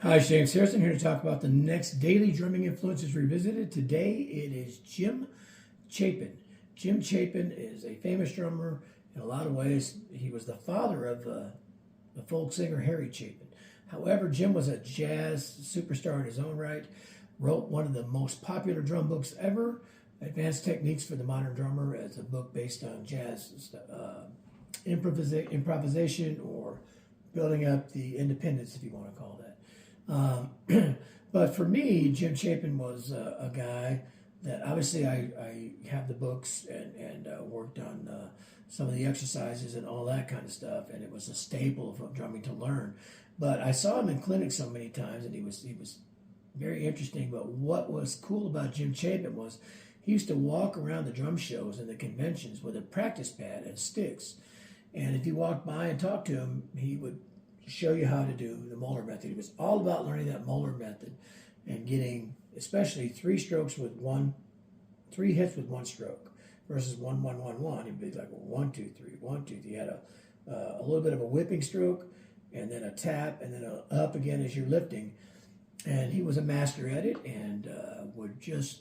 Hi, James Harrison here to talk about the next daily drumming influences revisited. Today it is Jim Chapin. Jim Chapin is a famous drummer in a lot of ways. He was the father of the folk singer Harry Chapin. However, Jim was a jazz superstar in his own right, wrote one of the most popular drum books ever, Advanced Techniques for the Modern Drummer. It's a book based on jazz improvisation or building up the independence, if you want to call that. But for me, Jim Chapin was a guy that obviously I have the books and worked on some of the exercises and all that kind of stuff, and it was a staple of drumming to learn. But I saw him in clinic so many times, and he was very interesting. But what was cool about Jim Chapin was he used to walk around the drum shows and the conventions with a practice pad and sticks. And if you walked by and talked to him, he would show you how to do the Moeller method. It was all about learning that Moeller method and getting, especially three hits with one stroke versus 1 1 1 1. He'd be like 1 2 3 1 2 3. He had a little bit of a whipping stroke and then a tap and then a up again as you're lifting. And he was a master at it and would just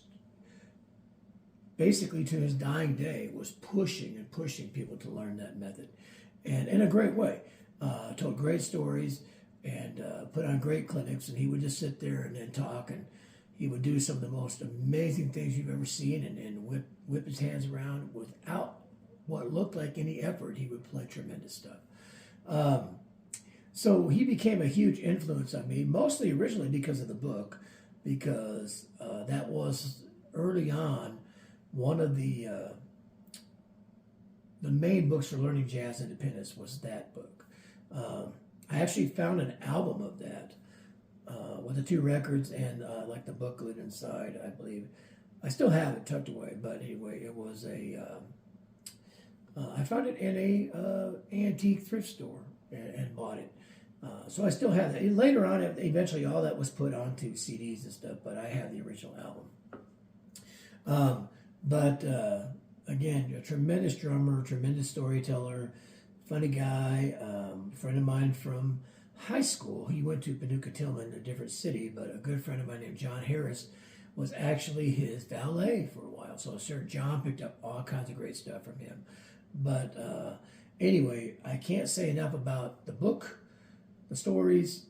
basically to his dying day was pushing and pushing people to learn that method, and in a great way. Told great stories and put on great clinics, and he would just sit there and then talk, and he would do some of the most amazing things you've ever seen and whip his hands around without what looked like any effort. He would play tremendous stuff. So he became a huge influence on me, mostly originally because of the book, because that was early on one of the main books for learning jazz independence was that book. I actually found an album of that with the two records and like the booklet inside, I believe. I still have it tucked away, but anyway, it was I found it in a antique thrift store and bought it. So I still have that. Later on, eventually all that was put onto CDs and stuff, but I have the original album. But again, a tremendous drummer, tremendous storyteller, funny guy, friend of mine from high school. He went to Paducah Tillman, a different city, but a good friend of mine named John Harris was actually his valet for a while. So Sir John picked up all kinds of great stuff from him. But anyway, I can't say enough about the book, the stories,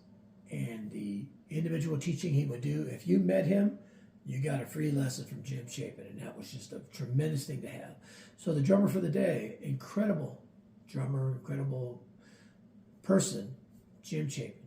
and the individual teaching he would do. If you met him, you got a free lesson from Jim Chapin, and that was just a tremendous thing to have. So the drummer for the day, incredible drummer, incredible person, Jim Chapin.